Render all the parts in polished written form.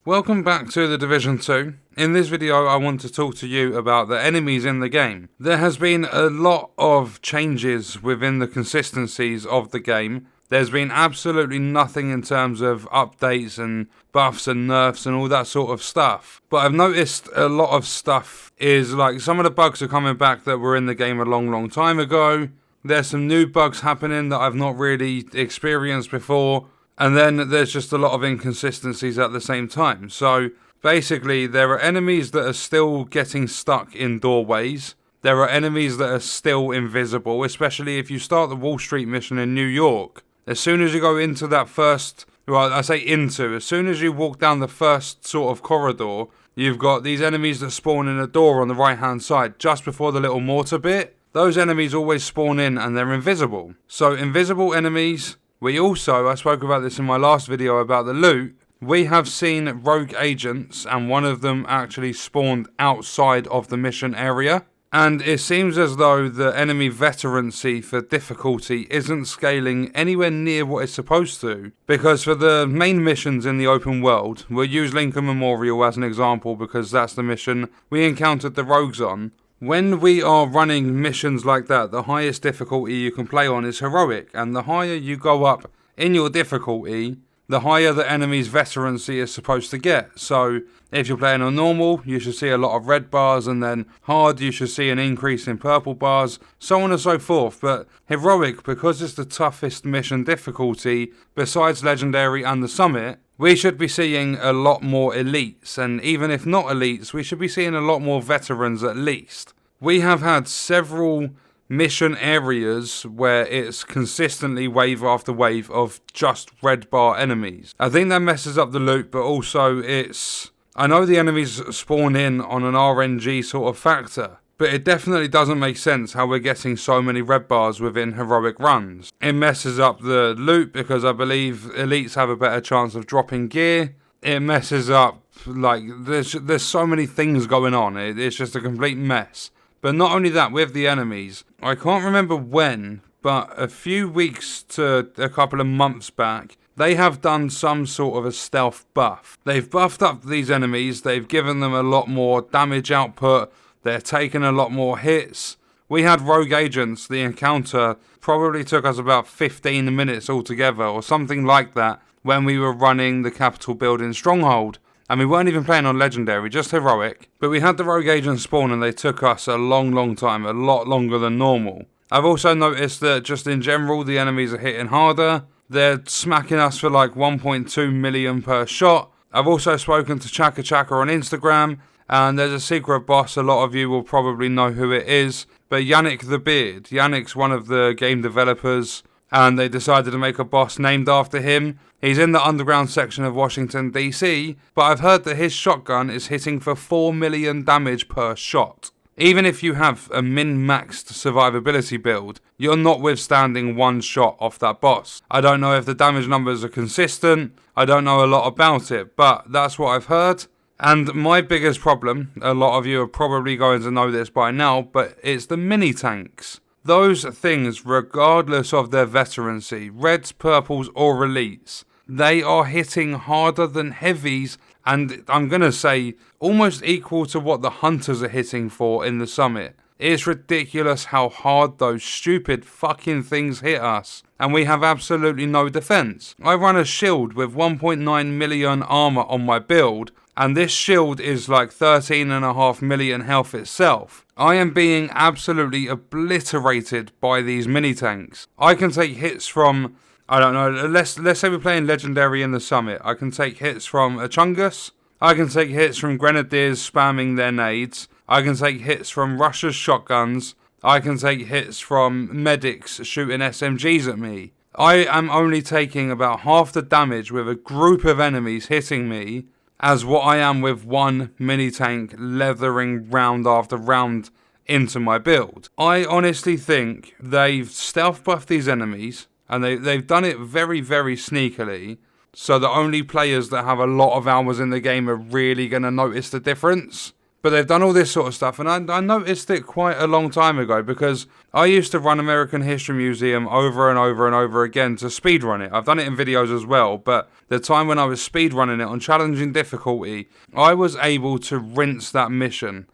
Welcome back to The Division 2. In this video I want to talk to you about the enemies in the game. There has been a lot of changes within the consistencies of the game. There's been absolutely nothing in terms of updates and buffs and nerfs and all that sort of stuff. But I've noticed a lot of stuff is like some of the bugs are coming back that were in the game a long time ago. There's some new bugs happening that I've not really experienced before. And then there's just a lot of inconsistencies at the same time. So basically there are enemies that are still getting stuck in doorways. There are enemies that are still invisible, especially if you start the Wall Street mission in New York. As soon as you go into that first, well, I say into, as soon as you walk down the first sort of corridor, you've got these enemies that spawn in a door on the right hand side, just before the little mortar bit. Those enemies always spawn in and they're invisible. So invisible enemies. We also, I spoke about this in my last video about the loot, we have seen rogue agents and one of them actually spawned outside of the mission area. And it seems as though the enemy veterancy for difficulty isn't scaling anywhere near what it's supposed to. Because for the main missions in the open world, we'll use Lincoln Memorial as an example because that's the mission we encountered the rogues on. When we are running missions like that, the highest difficulty you can play on is heroic, and the higher you go up in your difficulty, the higher the enemy's veterancy is supposed to get. So if you're playing on normal, you should see a lot of red bars, and then hard, you should see an increase in purple bars, so on and so forth. But heroic, because it's the toughest mission difficulty, besides legendary and the summit, we should be seeing a lot more elites, and even if not elites, we should be seeing a lot more veterans at least. We have had several mission areas where it's consistently wave after wave of just red bar enemies. I think that messes up the loot, but also I know the enemies spawn in on an RNG sort of factor, but it definitely doesn't make sense how we're getting so many red bars within heroic runs. It messes up the loot because I believe elites have a better chance of dropping gear. It messes up, like, there's so many things going on. It's just a complete mess. But not only that, with the enemies, I can't remember when, but a few weeks to a couple of months back, they have done some sort of a stealth buff. They've buffed up these enemies, they've given them a lot more damage output, they're taking a lot more hits. We had rogue agents, the encounter probably took us about 15 minutes altogether, or something like that, when we were running the Capitol building stronghold. And we weren't even playing on legendary, just heroic. But we had the rogue agents spawn and they took us a long time, a lot longer than normal. I've also noticed that just in general, the enemies are hitting harder. They're smacking us for like 1.2 million per shot. I've also spoken to Chaka Chaka on Instagram, and there's a secret boss, a lot of you will probably know who it is. But Yannick the Beard, Yannick's one of the game developers, and they decided to make a boss named after him. He's in the underground section of Washington DC, but I've heard that his shotgun is hitting for 4 million damage per shot. Even if you have a min-maxed survivability build, you're not withstanding one shot off that boss. I don't know if the damage numbers are consistent, I don't know a lot about it, but that's what I've heard. And my biggest problem, a lot of you are probably going to know this by now, but it's the mini-tanks. Those things, regardless of their veterancy, reds, purples or elites, they are hitting harder than heavies, and I'm going to say almost equal to what the hunters are hitting for in the summit. It's ridiculous how hard those stupid fucking things hit us, and we have absolutely no defense. I run a shield with 1.9 million armor on my build, and this shield is like 13.5 million health itself. I am being absolutely obliterated by these mini-tanks. I can take hits from, I don't know, let's say we're playing Legendary in the Summit. I can take hits from a Chungus. I can take hits from Grenadiers spamming their nades. I can take hits from Russia's shotguns. I can take hits from medics shooting SMGs at me. I am only taking about half the damage with a group of enemies hitting me as what I am with one mini-tank leathering round after round into my build. I honestly think they've stealth buffed these enemies, and they've done it very sneakily, so the only players that have a lot of hours in the game are really going to notice the difference. But they've done all this sort of stuff, and I noticed it quite a long time ago, because I used to run American History Museum over and over and over again to speedrun it. I've done it in videos as well, but the time when I was speedrunning it on challenging difficulty, I was able to rinse that mission.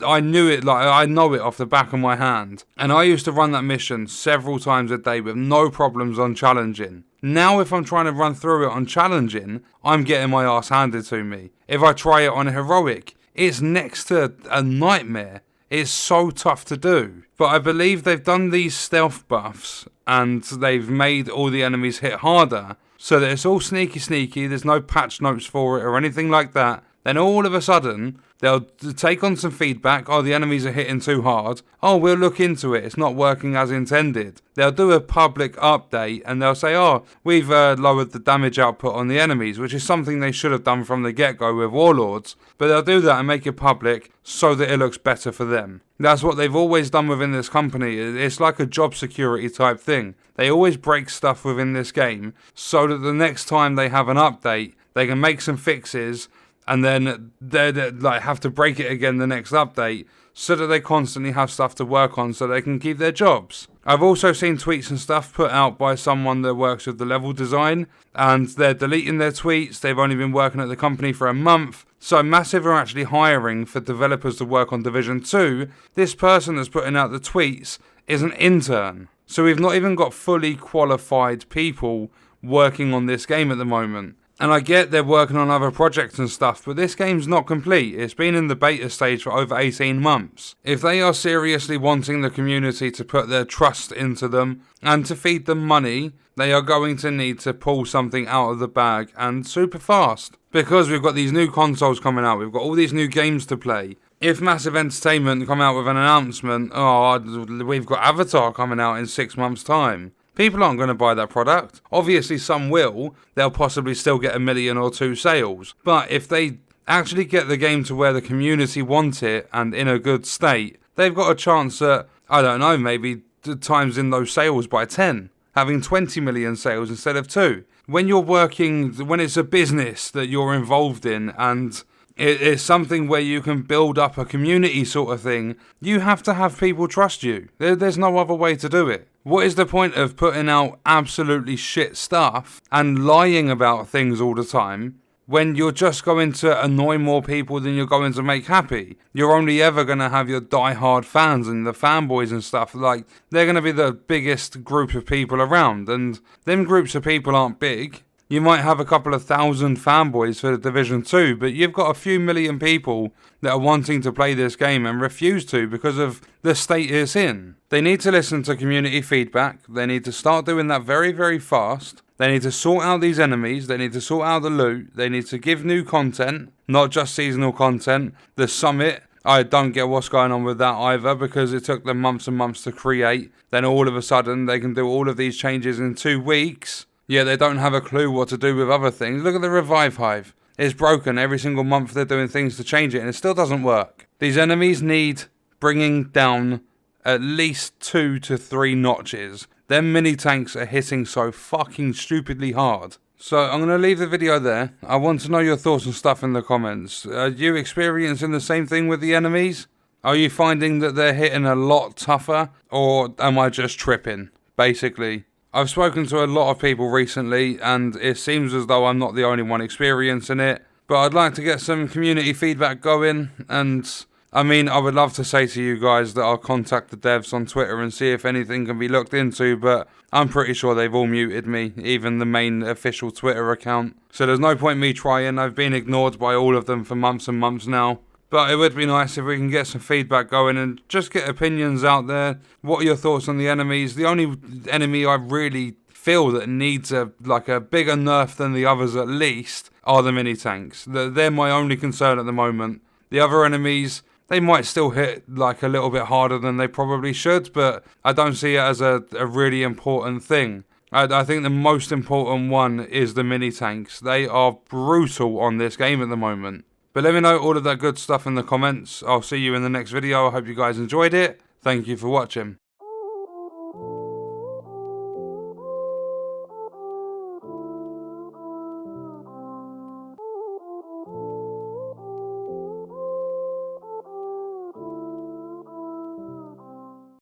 I knew it, like I know it off the back of my hand. And I used to run that mission several times a day with no problems on challenging. Now if I'm trying to run through it on challenging, I'm getting my ass handed to me. If I try it on heroic, it's next to a nightmare. It's so tough to do. But I believe they've done these stealth buffs and they've made all the enemies hit harder, so that it's all sneaky, there's no patch notes for it or anything like that. Then all of a sudden, they'll take on some feedback. Oh, the enemies are hitting too hard. Oh, we'll look into it. It's not working as intended. They'll do a public update and they'll say, oh, we've lowered the damage output on the enemies, which is something they should have done from the get-go with Warlords. But they'll do that and make it public so that it looks better for them. That's what they've always done within this company. It's like a job security type thing. They always break stuff within this game so that the next time they have an update, they can make some fixes, and then they like have to break it again the next update, so that they constantly have stuff to work on so they can keep their jobs. I've also seen tweets and stuff put out by someone that works with the level design, and they're deleting their tweets. They've only been working at the company for a month. So Massive are actually hiring for developers to work on Division 2. This person that's putting out the tweets is an intern. So we've not even got fully qualified people working on this game at the moment. And I get they're working on other projects and stuff, but this game's not complete. It's been in the beta stage for over 18 months. If they are seriously wanting the community to put their trust into them and to feed them money, they are going to need to pull something out of the bag, and super fast. Because we've got these new consoles coming out, we've got all these new games to play. If Massive Entertainment come out with an announcement, oh, we've got Avatar coming out in 6 months' time, people aren't going to buy that product. Obviously some will. They'll possibly still get 1 million or 2 sales. But if they actually get the game to where the community want it and in a good state, they've got a chance at, I don't know, maybe times in those sales by 10. Having 20 million sales instead of 2. When you're working, when it's a business that you're involved in and it's something where you can build up a community sort of thing, you have to have people trust you. There's no other way to do it. What is the point of putting out absolutely shit stuff and lying about things all the time when you're just going to annoy more people than you're going to make happy? You're only ever going to have your die-hard fans and the fanboys and stuff. Like, they're going to be the biggest group of people around, and them groups of people aren't big. You might have a couple of thousand fanboys for Division 2, but you've got a few million people that are wanting to play this game and refuse to because of the state it's in. They need to listen to community feedback. They need to start doing that very, very fast. They need to sort out these enemies. They need to sort out the loot. They need to give new content, not just seasonal content. The summit, I don't get what's going on with that either, because it took them months and months to create. Then all of a sudden they can do all of these changes in 2 weeks. Yeah, they don't have a clue what to do with other things. Look at the Revive Hive. It's broken. Every single month they're doing things to change it and it still doesn't work. These enemies need bringing down at least 2 to 3 notches. Them mini tanks are hitting so fucking stupidly hard. So I'm going to leave the video there. I want to know your thoughts and stuff in the comments. Are you experiencing the same thing with the enemies? Are you finding that they're hitting a lot tougher? Or am I just tripping, basically? I've spoken to a lot of people recently, and it seems as though I'm not the only one experiencing it. But I'd like to get some community feedback going, and I mean, I would love to say to you guys that I'll contact the devs on Twitter and see if anything can be looked into, but I'm pretty sure they've all muted me, even the main official Twitter account. So there's no point me trying. I've been ignored by all of them for months and months now. But it would be nice if we can get some feedback going and just get opinions out there. What are your thoughts on the enemies? The only enemy I really feel that needs a bigger nerf than the others at least are the mini tanks. They're my only concern at the moment. The other enemies, they might still hit like a little bit harder than they probably should, but I don't see it as a really important thing. I think the most important one is the mini tanks. They are brutal on this game at the moment. But let me know all of that good stuff in the comments. I'll see you in the next video. I hope you guys enjoyed it. Thank you for watching.